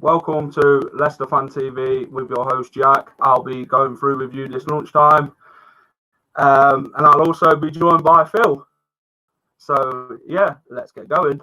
Welcome to Leicester Fan TV with your host Jack. I'll be going through with you this lunchtime, and I'll also be joined by Phil. So yeah, let's get going.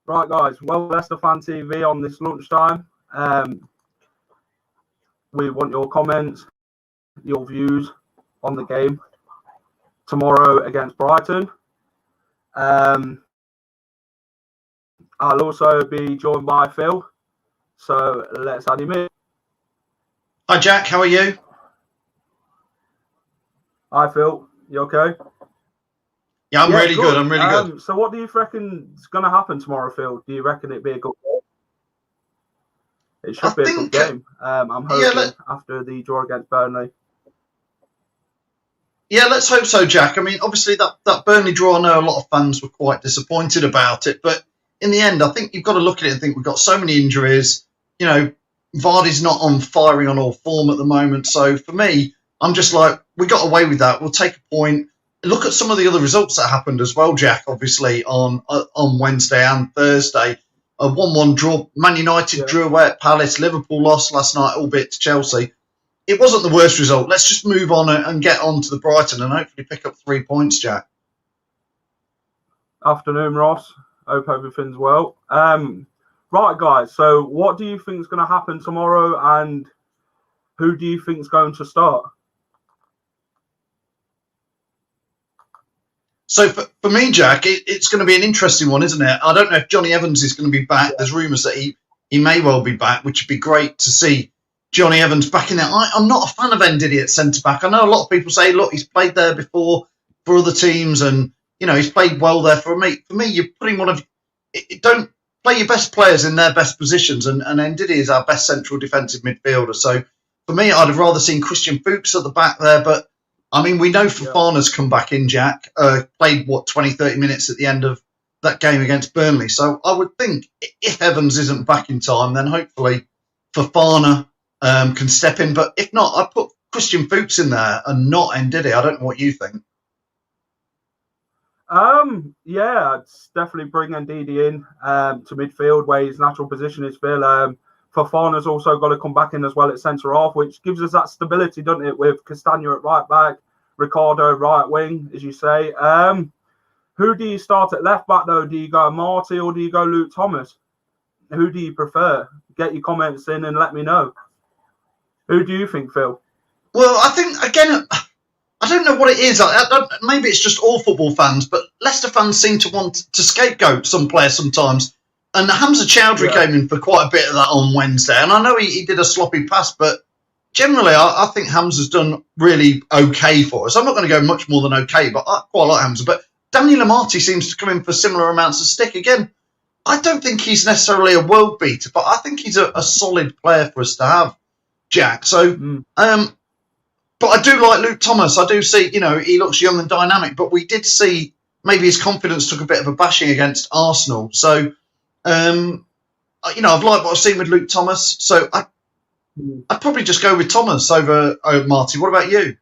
Right, guys. Well, Leicester Fan TV on this lunchtime. We want your comments, your views on the game tomorrow against Brighton. I'll also be joined by Phil. So let's add him in. Hi, Jack. How are you? Hi, Phil. You okay? Yeah, I'm really good. I'm really good. So what do you reckon is going to happen tomorrow, Phil? Do you reckon it'd be a good game? It should be a good game. I'm hoping after the draw against Burnley. Yeah, let's hope so, Jack. I mean, obviously that Burnley draw, I know a lot of fans were quite disappointed about it, but in the end, I think you've got to look at it and think we've got so many injuries. You know, Vardy's not firing on all form at the moment. So for me, I'm just like, we got away with that. We'll take a point. Look at some of the other results that happened as well, Jack, obviously, on Wednesday and Thursday. A 1-1 draw. Man United drew away at Palace. Liverpool lost last night, albeit to Chelsea. It wasn't the worst result. Let's just move on and get on to the Brighton and hopefully pick up 3 points, Jack. Afternoon, Ross. Hope everything's well. Right, guys. So what do you think is going to happen tomorrow and who do you think is going to start? So for me, Jack, it's going to be an interesting one, isn't it? I don't know if Johnny Evans is going to be back. There's rumours that he may well be back, which would be great to see Johnny Evans back in there. I'm not a fan of Ndidi at centre-back. I know a lot of people say, look, he's played there before for other teams and, you know, he's played well there for me. For me, you're putting don't play your best players in their best positions, and Ndidi is our best central defensive midfielder. So for me, I'd have rather seen Christian Fuchs at the back there, but I mean, we know Fofana's come back in, Jack, played, 20, 30 minutes at the end of that game against Burnley. So I would think if Evans isn't back in time, then hopefully Fofana can step in. But if not, I'd put Christian Fuchs in there and not Ndidi. I don't know what you think. Yeah, I'd definitely bring Ndidi in to midfield where his natural position is, Phil. Fofana's also got to come back in as well at centre-half, which gives us that stability, doesn't it, with Castagna at right-back, Ricardo right-wing, as you say. Who do you start at left-back, though? Do you go Marty or do you go Luke Thomas? Who do you prefer? Get your comments in and let me know. Who do you think, Phil? Well, I think, again, I don't know what it is. Maybe it's just all football fans, but Leicester fans seem to want to scapegoat some players sometimes. And Hamza Chowdhury came in for quite a bit of that on Wednesday. And I know he did a sloppy pass, but generally I think Hamza's done really okay for us. I'm not going to go much more than okay, but I quite like Hamza. But Daniel Amati seems to come in for similar amounts of stick. Again, I don't think he's necessarily a world beater, but I think he's a solid player for us to have, Jack. So, but I do like Luke Thomas. I do see, he looks young and dynamic, but we did see maybe his confidence took a bit of a bashing against Arsenal. So, I've liked what I've seen with Luke Thomas, so I'd probably just go with Thomas over Marty. What about you?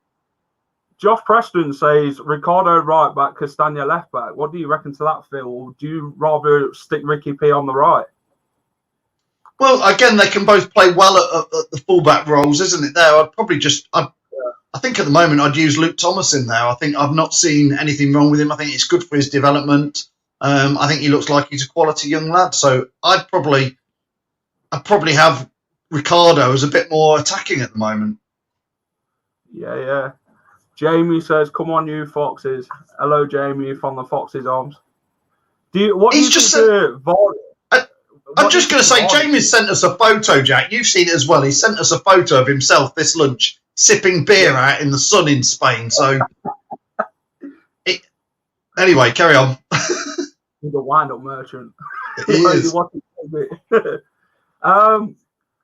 Josh Preston says Ricardo right back, Castagna left back. What do you reckon to that, Phil? Or do you rather stick Ricky P on the right? Well, again, they can both play well at the fullback roles, isn't it? There, I'd probably I think at the moment I'd use Luke Thomas in there. I think I've not seen anything wrong with him. I think it's good for his development. I think he looks like he's a quality young lad. So I'd probably have Ricardo as a bit more attacking at the moment. Yeah. Jamie says, "Come on, you Foxes." Hello, Jamie from the Foxes Arms. What do you think? I'm just going to say, Jamie's sent us a photo, Jack. You've seen it as well. He sent us a photo of himself this lunch sipping beer out in the sun in Spain. So, anyway, carry on. He's a wind-up merchant. He is.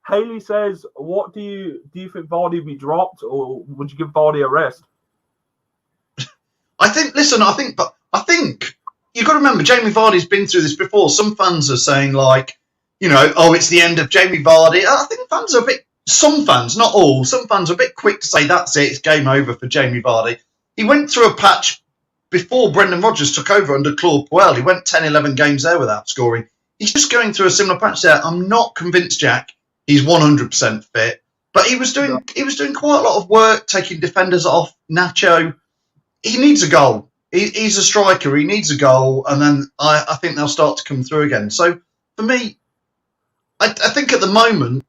Haley says, "What do you think Vardy will be dropped, or would you give Vardy a rest?" I think you've got to remember, Jamie Vardy's been through this before. Some fans are saying, like, oh, it's the end of Jamie Vardy. I think fans are some fans, not all, some fans are a bit quick to say that's it, it's game over for Jamie Vardy. He went through a patch before Brendan Rodgers took over under Claude Puel. He went 10, 11 games there without scoring. He's just going through a similar patch there. I'm not convinced, Jack, he's 100% fit, but he was doing quite a lot of work, taking defenders off. Nacho, he needs a goal. He's a striker. He needs a goal, and then I think they'll start to come through again. So for me, I think at the moment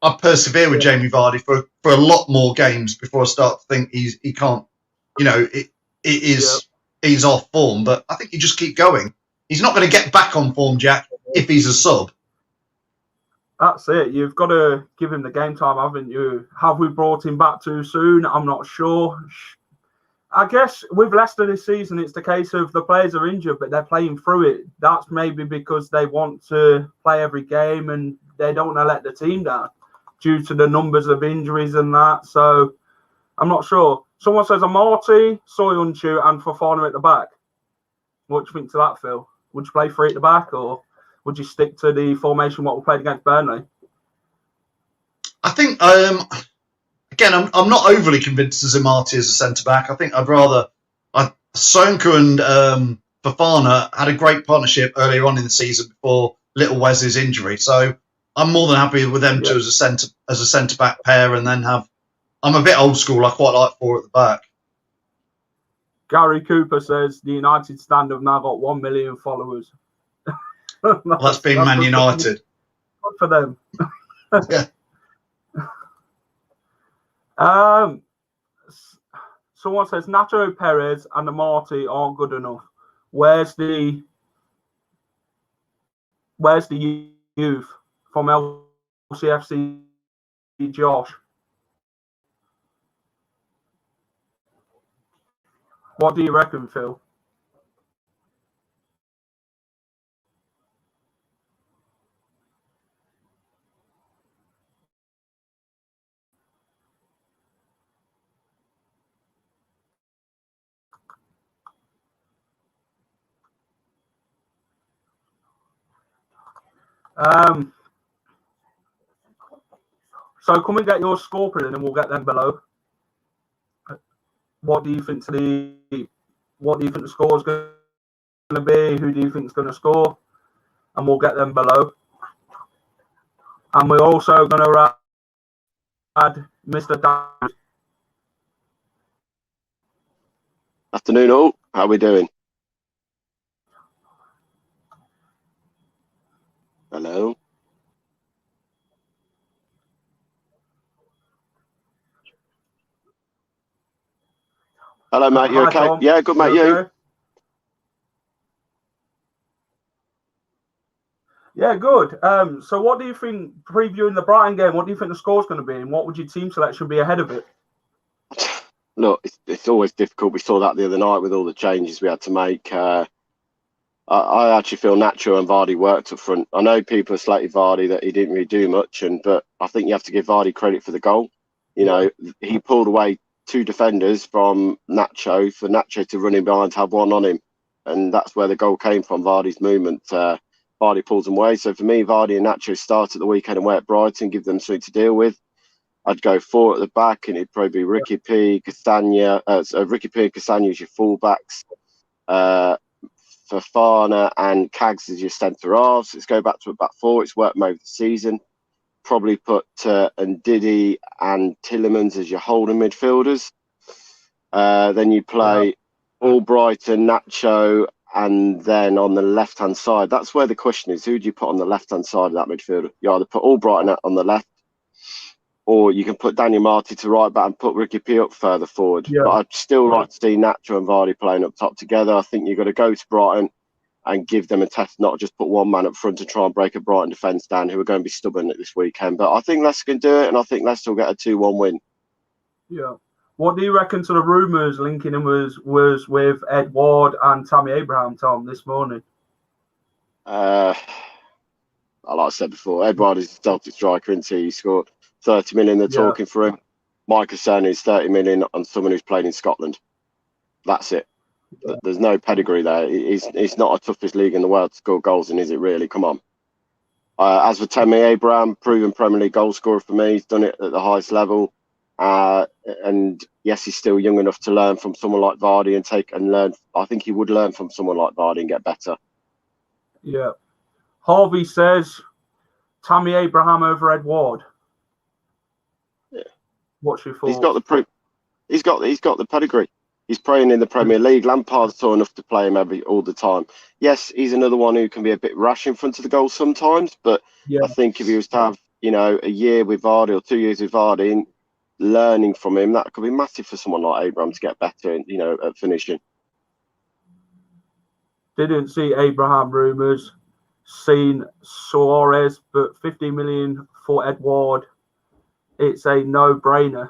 I persevere with Jamie Vardy for a lot more games before I start to think he can't. He's off form, but I think you just keep going. He's not going to get back on form, Jack, if he's a sub. That's it. You've got to give him the game time, haven't you? Have we brought him back too soon? I'm not sure. I guess with Leicester this season, it's the case of the players are injured, but they're playing through it. That's maybe because they want to play every game and they don't want to let the team down due to the numbers of injuries and that. So I'm not sure. Someone says Amati, Soyuncu, and Fofana at the back. What do you think to that, Phil? Would you play 3 at the back, or would you stick to the formation what we played against Burnley? I think, again, I'm not overly convinced as Amati as a centre-back. I think I'd rather... Soyuncu and Fofana had a great partnership earlier on in the season before Little Wes's injury. So I'm more than happy with them two as a centre-back pair, and then have... I'm a bit old school. I quite like 4 at the back. Gary Cooper says the United stand have now got 1 million followers. Well, that's been Man United. Good for them. Yeah. Someone says Nacho Perez and Amati aren't good enough. Where's the youth from LCFC Josh? What do you reckon, Phil? So come and get your score print and we'll get them below. What do you think the score is going to be? Who do you think is going to score? And we'll get them below. And we're also going to add Mr. Dan. Afternoon all. How are we doing? Hello. Hello, mate. You okay? Tom. Yeah, good, mate. You? Okay? Yeah, good. So what do you think, previewing the Brighton game, what do you think the score's going to be, and what would your team selection be ahead of it? Look, it's always difficult. We saw that the other night with all the changes we had to make. I actually feel Nacho and Vardy worked up front. I know people have slated Vardy that he didn't really do much, but I think you have to give Vardy credit for the goal. You know, he pulled away 2 defenders from Nacho for Nacho to run in behind to have 1 on him. And that's where the goal came from, Vardy's movement. Vardy pulls them away. So for me, Vardy and Nacho start at the weekend away at Brighton, give them something to deal with. I'd go 4 at the back, and it'd probably be Ricky P, Castagna. Ricky P and Castagna as your fullbacks. Fofana and Cags as your centre halves. Let's go back to a back 4. It's worked over the season. Probably put Ndidi and Tillemans as your holding midfielders. Then you play Albrighton, Nacho, and then on the left-hand side, that's where the question is, who do you put on the left-hand side of that midfielder? You either put Albrighton on the left, or you can put Daniel Marty to right back and put Ricky P up further forward. Yeah. But I'd still like to see Nacho and Vardy playing up top together. I think you've got to go to Brighton and give them a test, not just put one man up front to try and break a Brighton defence down, who are going to be stubborn at this weekend. But I think Leicester can do it, and I think Leicester will get a 2-1 win. Yeah. What do you reckon to the rumours linking him was with Ed Ward and Tammy Abraham, Tom, this morning? Like I said before, Ed Ward is a Celtic striker, isn't he? He scored 30 million, they're talking for him. Micah Cerny is 30 million on someone who's played in Scotland. That's it. Yeah. There's no pedigree there. It's not a toughest league in the world to score goals in, is it really? Come on. As for Tammy Abraham, proven Premier League goal scorer for me. He's done it at the highest level. And yes, he's still young enough to learn from someone like Vardy and learn. I think he would learn from someone like Vardy and get better. Yeah. Harvey says Tammy Abraham over Ed Ward. Yeah. What's your thoughts? He's got the proof. He's got the pedigree. He's playing in the Premier League. Lampard's tall enough to play him all the time. Yes, he's another one who can be a bit rash in front of the goal sometimes, but I think if he was to have, a year with Vardy or 2 years with Vardy and learning from him, that could be massive for someone like Abraham to get better, at finishing. Didn't see Abraham rumours. Seen Suarez, but 50 million for Ed Ward. It's a no-brainer.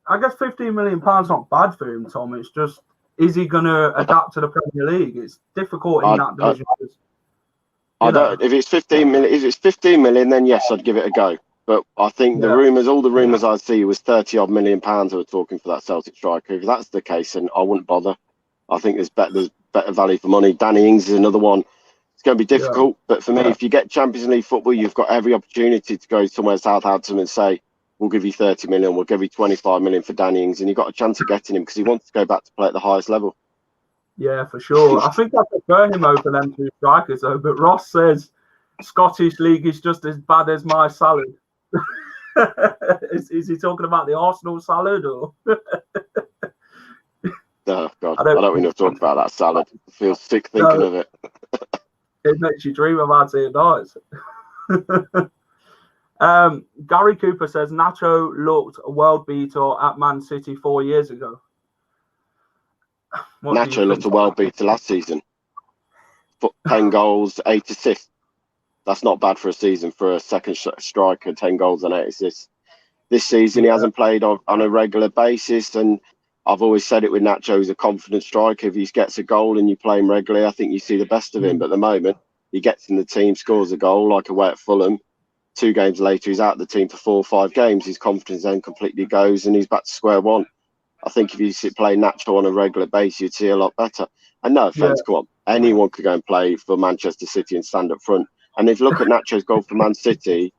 I guess £15 million not bad for him, Tom. It's just, is he going to adapt to the Premier League? It's difficult in that division. If it's 15 million, then yes, I'd give it a go. But I think all the rumours I see was 30 odd £million who are talking for that Celtic striker. If that's the case, then I wouldn't bother. I think there's better value for money. Danny Ings is another one. It's going to be difficult, but for me, if you get Champions League football, you've got every opportunity to go somewhere Southampton and say, we'll give you 30 million, we'll give you 25 million for Danny Ings, and you've got a chance of getting him because he wants to go back to play at the highest level. Yeah, for sure. I think I prefer him over them two strikers, though. But Ross says Scottish League is just as bad as my salad. Is he talking about the Arsenal salad or? Oh, God, I don't want to talk about that salad. I feel sick thinking of it. It makes you dream about it at night. Gary Cooper says Nacho looked a world beater at Man City 4 years ago. Nacho looked a world beater last season. 10 goals, 8 assists. That's not bad for a season for a second striker, 10 goals and 8 assists. This season, he hasn't played on a regular basis, and I've always said it with Nacho, he's a confident striker. If he gets a goal and you play him regularly, I think you see the best of him. But at the moment, he gets in the team, scores a goal, like away at Fulham. 2 games later, he's out of the team for 4 or 5 games. His confidence then completely goes, and he's back to square one. I think if you play Nacho on a regular basis, you'd see a lot better. And no offence, come on, anyone could go and play for Manchester City and stand up front. And if you look at Nacho's goal for Man City,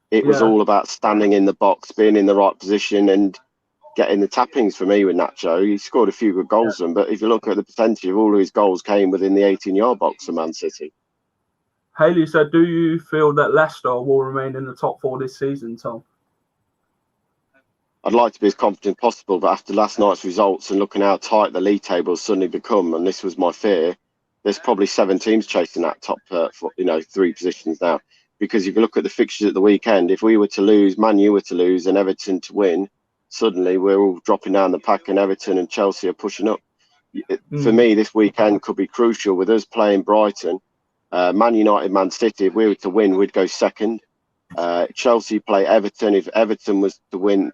it was all about standing in the box, being in the right position, and getting the tappings for me with Nacho. He scored a few good goals, but if you look at the percentage of all of his goals came within the 18-yard box for Man City. Haley said, do you feel that Leicester will remain in the top 4 this season, Tom? I'd like to be as confident as possible, but after last night's results and looking how tight the league table has suddenly become, and this was my fear, there's probably 7 teams chasing that top 3 positions now. Because if you look at the fixtures at the weekend, if we were to lose, Man U were to lose and Everton to win, suddenly we're all dropping down the pack and Everton and Chelsea are pushing up. For me, this weekend could be crucial with us playing Brighton. Man United, Man City, if we were to win, we'd go second. Chelsea play Everton. If Everton was to win,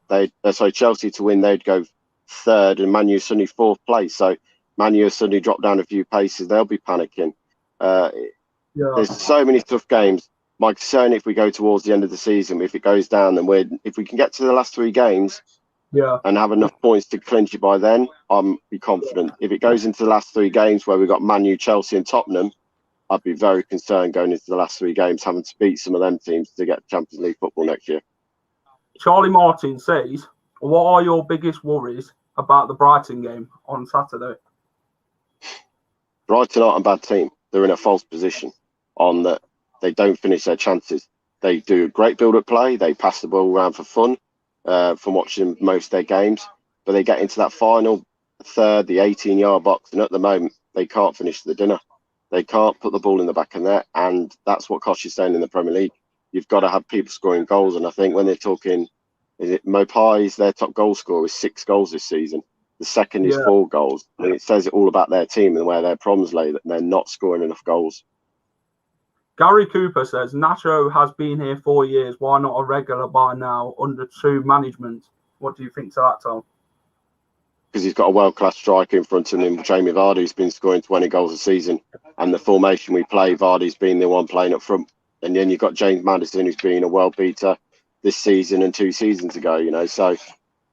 Chelsea to win, they'd go third, and Man U suddenly 4th place. So Man U suddenly drop down a few paces. They'll be panicking. There's so many tough games. My concern, if we go towards the end of the season, if it goes down, then if we can get to the last 3 games and have enough points to clinch it by then, I'm be confident. If it goes into the last 3 games where we've got Man U, Chelsea and Tottenham, I'd be very concerned going into the last 3 games, having to beat some of them teams to get Champions League football next year. Charlie Martin says, what are your biggest worries about the Brighton game on Saturday? Brighton aren't a bad team. They're in a false position on that they don't finish their chances. They do a great build-up play. They pass the ball around for fun from watching most of their games. But they get into that final third, the 18-yard box, and at the moment, they can't finish the dinner. They can't put the ball in the back of net, and that's what Kosh is saying in the Premier League. You've got to have people scoring goals, and I think when they're talking, is it Mopai is their top goal scorer with 6 goals this season. The second is Yeah. 4 goals. And it says it all about their team and where their problems lay, that they're not scoring enough goals. Gary Cooper says, Nacho has been here 4 years. Why not a regular by now under true management? What do you think to that, Tom? Because he's got a world-class striker in front of him, Jamie Vardy, who's been scoring 20 goals a season. And the formation we play, Vardy's been the one playing up front. And then you've got James Maddison, who's been a world beater this season and 2 seasons ago, you know. So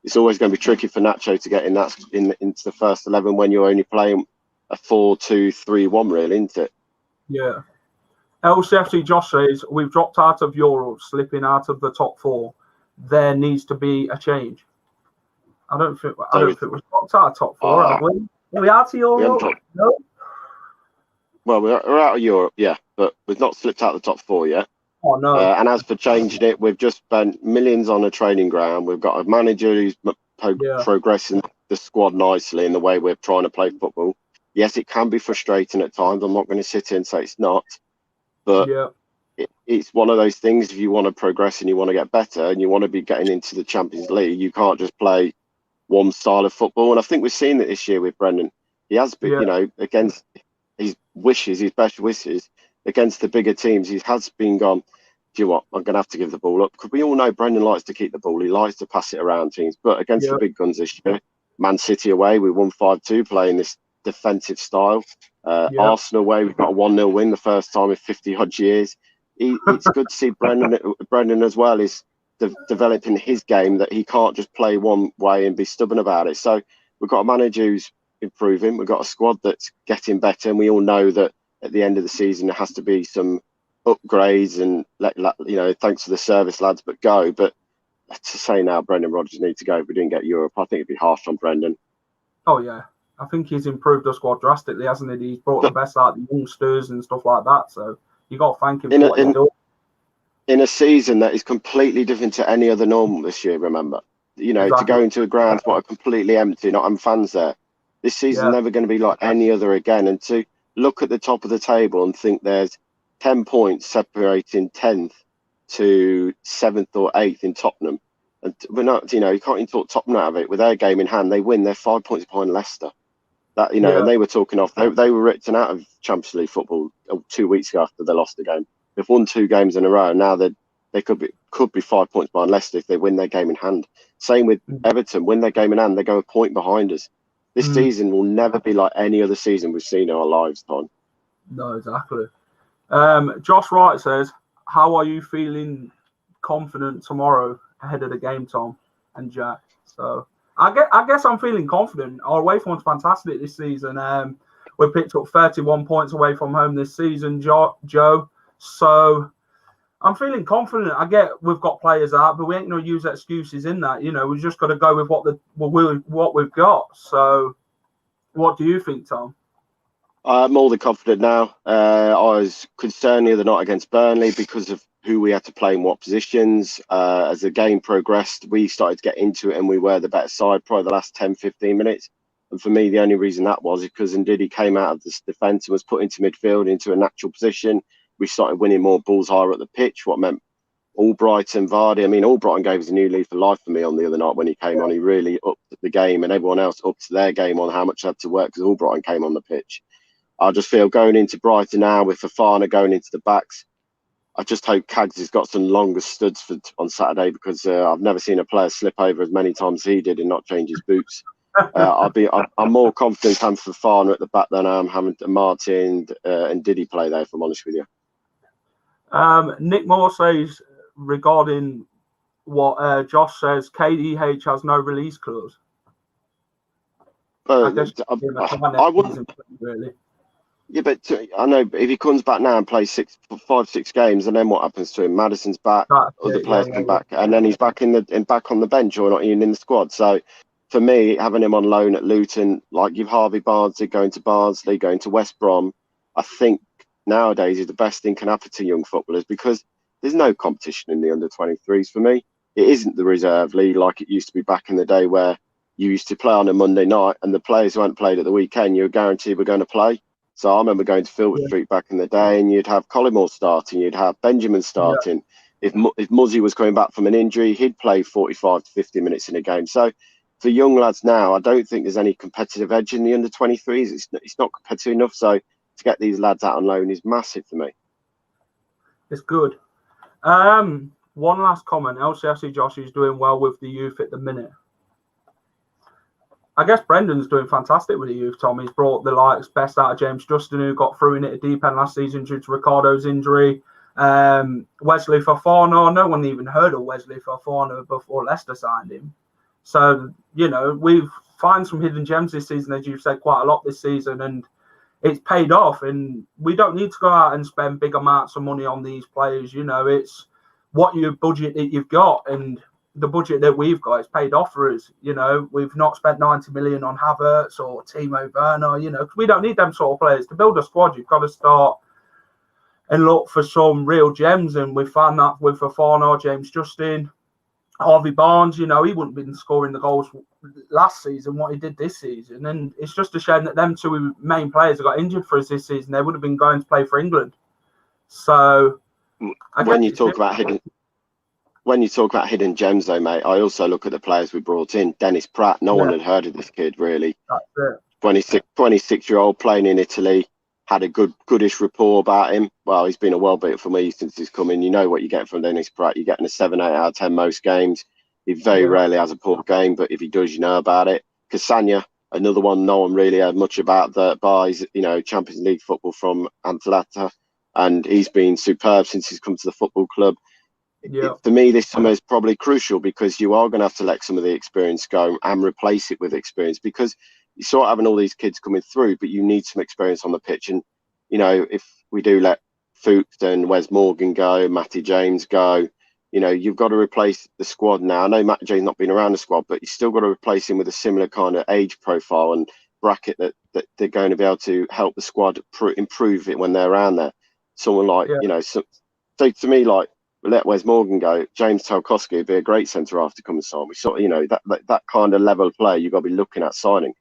it's always going to be tricky for Nacho to get into the first 11 when you're only playing a 4-2-3-1, really, isn't it? Yeah. LCFC Josh says, we've dropped out of Europe, slipping out of the top 4. There needs to be a change. I don't think we've dropped out of top 4, have we? Are we out of Europe? No. Well, we're out of Europe, yeah, but we've not slipped out of the top 4 yet. Oh, no. And as for changing it, we've just spent millions on a training ground. We've got a manager who's progressing the squad nicely in the way we're trying to play football. Yes, it can be frustrating at times. I'm not going to sit here and say it's not. But it's one of those things, if you want to progress and you want to get better and you want to be getting into the Champions League, you can't just play one style of football. And I think we've seen it this year with Brendan. He has been, you know, against his best wishes, against the bigger teams, he has been gone, do you know what, I'm going to have to give the ball up. Because we all know Brendan likes to keep the ball. He likes to pass it around teams. But against the big guns this year, Man City away, we won 5-2 playing this defensive style. Arsenal away, we've got a 1-0 win the first time in 50-odd years. It's good to see Brendan as well is developing his game, that he can't just play one way and be stubborn about it. So we've got a manager who's improving. We've got a squad that's getting better, and we all know that at the end of the season there has to be some upgrades and you know, thanks to the service lads, but go. But to say now Brendan Rodgers needs to go if we didn't get Europe, I think it'd be harsh on Brendan. Oh yeah, I think he's improved the squad drastically, hasn't he? He's brought the best out of the youngsters and stuff like that. So you got to thank him for what he's done. In a season that is completely different to any other normal this year, remember, you know, to go into a ground what are completely empty, not having fans there. This season's never going to be like any other again. And to look at the top of the table and think there's 10 points separating 10th to 7th or 8th in Tottenham. And we're not, you know, you can't even talk Tottenham out of it. With their game in hand, they win. They're 5 points behind Leicester. That, you know, and they were talking off. They were written out of Champions League football 2 weeks ago after they lost the game. They've won 2 games in a row. Now they could be 5 points behind Leicester if they win their game in hand. Same with Everton. Win their game in hand, they go a point behind us. This season will never be like any other season we've seen in our lives, Tom. No, exactly. Josh Wright says, how are you feeling confident tomorrow ahead of the game, Tom and Jack? So I guess I'm feeling confident. Our away form's fantastic this season. We picked up 31 points away from home this season, Joe. So I'm feeling confident. I get we've got players out, but we ain't going to use excuses in that. You know, we've just got to go with what we've got. So what do you think, Tom? I'm more than confident now. I was concerned the other night against Burnley because of who we had to play in what positions. As the game progressed, we started to get into it and we were the better side probably the last 10, 15 minutes. And for me, the only reason that was because Ndidi came out of this defence and was put into midfield, into a natural position. We started winning more balls higher at the pitch, what meant Brighton, Vardy. I mean, Brighton gave us a new leaf of life for me on the other night when he came on. He really upped the game and everyone else upped their game on how much they had to work because Brighton came on the pitch. I just feel going into Brighton now with Fofana going into the backs, I just hope Cags has got some longer studs on Saturday because I've never seen a player slip over as many times as he did and not change his boots. I'm more confident having Fofana at the back than I'm having Martin and Diddy play there, if I'm honest with you. Nick Moore says regarding what Josh says, KDH has no release clause. I wouldn't really. Yeah, but I know if he comes back now and plays 5, 6 games, and then what happens to him? Madison's back, other players come back, and then he's back back on the bench or not even in the squad. So for me, having him on loan at Luton, like give Harvey Barnsley going to Barnsley, going to West Brom, I think nowadays is the best thing can happen to young footballers because there's no competition in the under-23s for me. It isn't the reserve league like it used to be back in the day where you used to play on a Monday night and the players who hadn't played at the weekend, you were guaranteed were going to play. So I remember going to Filbert Street back in the day and you'd have Collymore starting, you'd have Benjamin starting. If Muzzy was coming back from an injury, he'd play 45 to 50 minutes in a game. So for young lads now, I don't think there's any competitive edge in the under-23s. It's not competitive enough. So to get these lads out on loan is massive for me. It's good. One last comment. LCFC Josh is doing well with the youth at the minute. I guess Brendan's doing fantastic with the youth, Tom. He's brought the best out of James Justin, who got through in at a deep end last season due to Ricardo's injury. Wesley Fofana, no one even heard of Wesley Fofana before Leicester signed him. So, we've found some hidden gems this season, as you've said quite a lot this season, and it's paid off. And we don't need to go out and spend big amounts of money on these players. It's what your budget that you've got, and the budget that we've got is paid off for us. We've not spent 90 million on Havertz or Timo Werner, because we don't need them sort of players. To build a squad, you've got to start and look for some real gems. And we found that with Fofana, James Justin, Harvey Barnes. He wouldn't have been scoring the goals last season, what he did this season. And it's just a shame that them two main players got injured for us this season. They would have been going to play for England. So when you talk about hidden gems, though, mate, I also look at the players we brought in. Dennis Pratt, no one had heard of this kid, really. That's it. 26-year-old playing in Italy, had a goodish rapport about him. Well, he's been a well-beater for me since he's come in. You know what you get from Dennis Pratt. You're getting a 7, 8 out of 10 most games. He very rarely has a poor game, but if he does, you know about it. Cassagna, another one no one really heard much about that buys, Champions League football from Atalanta, and he's been superb since he's come to the football club. For me, this summer is probably crucial because you are going to have to let some of the experience go and replace it with experience, because you're sort of having all these kids coming through, but you need some experience on the pitch. And, if we do let Fuchs and Wes Morgan go, Matty James go, you've got to replace the squad now. I know Matty James not been around the squad, but you still got to replace him with a similar kind of age profile and bracket that they're going to be able to help the squad improve it when they're around there. Someone like, so to me, like, let Wes Morgan go, James Tarkowski would be a great centre half to come and sign. We sort of, that kind of level of player you've got to be looking at signing,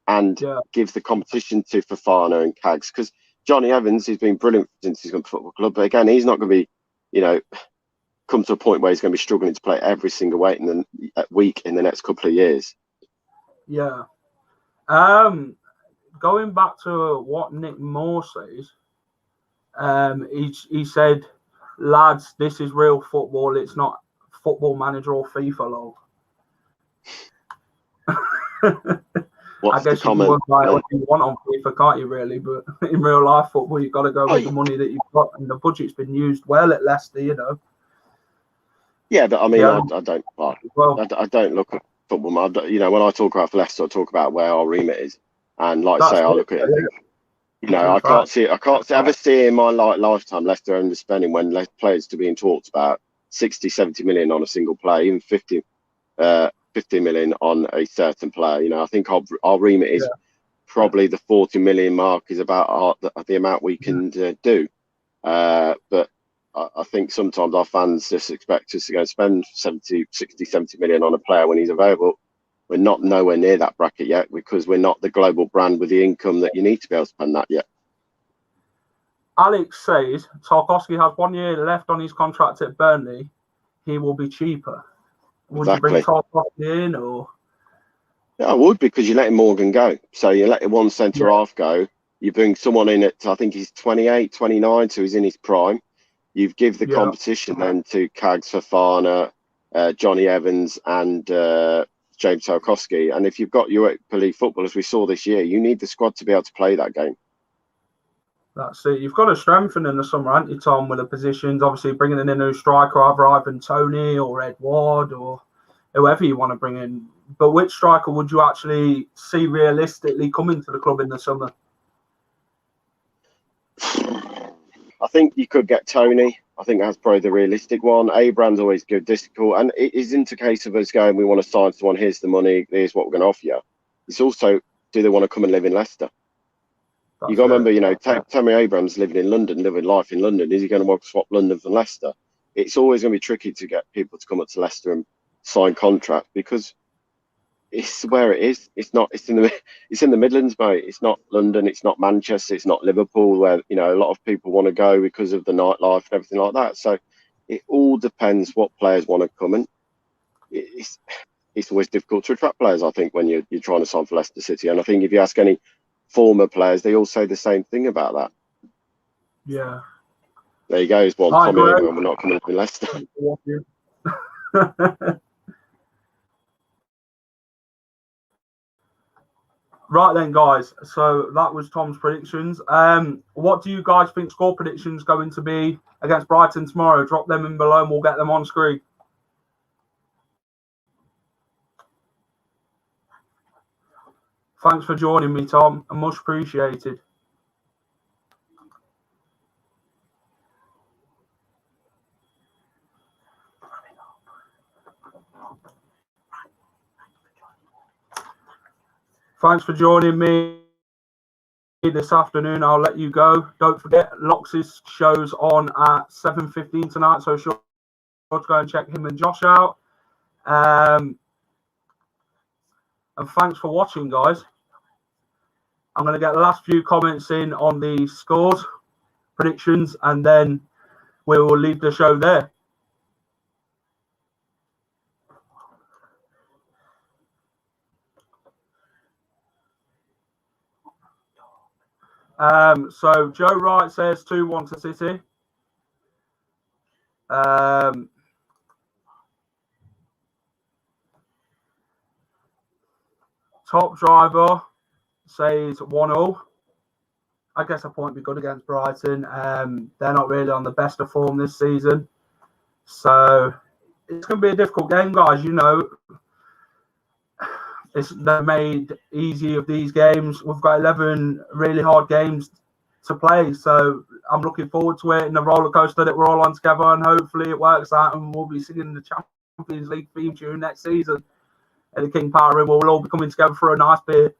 and give the competition to Fofana and Cags, because Johnny Evans has been brilliant since he's gone to football club, but again, he's not going to be, come to a point where he's going to be struggling to play every single week in the next couple of years. Yeah. Going back to what Nick Moore says, he said, lads, this is real football. It's not Football Manager or FIFA, lol. I guess you can work out what you want on FIFA, can't you, really? But in real life football, you've got to go with the money that you've got, and the budget's been used well at Leicester, Yeah, but I mean, I don't look at football. When I talk about Leicester, I talk about where our remit is, and like I say, I look at it. I can't ever see in my lifetime Leicester underspending when players are being talked about 60, 70 million on a single player, even 50 million on a certain player. I think our remit is probably the 40 million mark is about the amount we can do. But I think sometimes our fans just expect us to go spend 60, 70 million on a player when he's available. We're not nowhere near that bracket yet, because we're not the global brand with the income that you need to be able to spend that yet. Alex says Tarkowski has 1 year left on his contract at Burnley. He will be cheaper. Would you bring Tarkowski in, or? Yeah, I would, because you let Morgan go. So you let one centre half go. You bring someone in at, I think he's 28, 29, so he's in his prime. You give the competition then to Cags, Fofana, Johnny Evans, and James Tarkowski. And if you've got Europa League footballers we saw this year, you need the squad to be able to play that game. That's it. You've got to strengthen in the summer, haven't you, Tom, with the positions? Obviously, bringing in a new striker, either Ivan Toney or Edward or whoever you want to bring in. But which striker would you actually see realistically coming to the club in the summer? I think you could get Toney. I think that's probably the realistic one. Abraham's always good, difficult. And it isn't a case of us going, we want to sign someone, here's the money, here's what we're going to offer you. It's also, do they want to come and live in Leicester? You got to remember, Tammy Abraham's living life in London. Is he going to want to swap London for Leicester? It's always going to be tricky to get people to come up to Leicester and sign contracts, because it's where it is. It's in the Midlands, mate. It's not London. It's not Manchester. It's not Liverpool, where a lot of people want to go because of the nightlife and everything like that. So it all depends what players want to come in. it's always difficult to attract players, I think, when you're trying to sign for Leicester City. And I think if you ask any former players, they all say the same thing about that. Yeah. There you go. Here's one. Hi, Tommy, Greg. when we're not coming up in Leicester. Right then, guys. So that was Tom's predictions. What do you guys think score predictions going to be against Brighton tomorrow? Drop them in below and we'll get them on screen. Thanks for joining me, Tom. Much appreciated. Thanks for joining me this afternoon. I'll let you go. Don't forget, LOX's show's on at 7:15 tonight, so sure to go and check him and Josh out. And thanks for watching, guys. I'm going to get the last few comments in on the scores, predictions, and then we will leave the show there. So Joe Wright says 2-1 to City. Top Driver says 1-0. I guess a point would be good against Brighton. They're not really on the best of form this season. So it's going to be a difficult game, guys. You know, they're made easy of these games. We've got 11 really hard games to play. So I'm looking forward to it in the roller coaster that we're all on together. And hopefully it works out and we'll be singing the Champions League theme tune next season at the King Power Room. We'll all be coming together for a nice beer.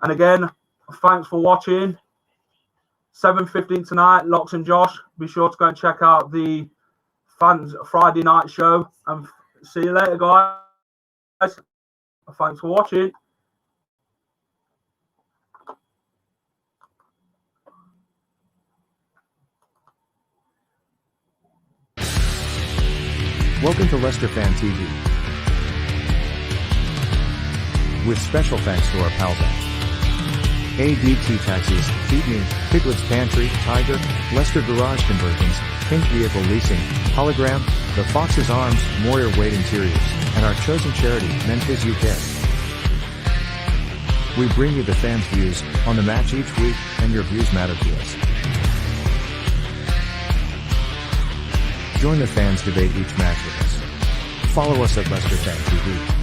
And again, thanks for watching. 7:15 tonight, LOX and Josh. Be sure to go and check out the Fans Friday night show. And see you later, guys. Thanks for watching. Welcome to Leicester Fan TV. With special thanks to our pals at ADT Taxis, Feed Me, Piglet's Pantry, Tiger, Leicester Garage Conversions, Pink Vehicle Leasing, Hologram, The Fox's Arms, Moyer Wade Interiors, and our chosen charity, Memphis UK. We bring you the fans' views on the match each week, and your views matter to us. Join the fans' debate each match with us. Follow us at Leicester Fan TV.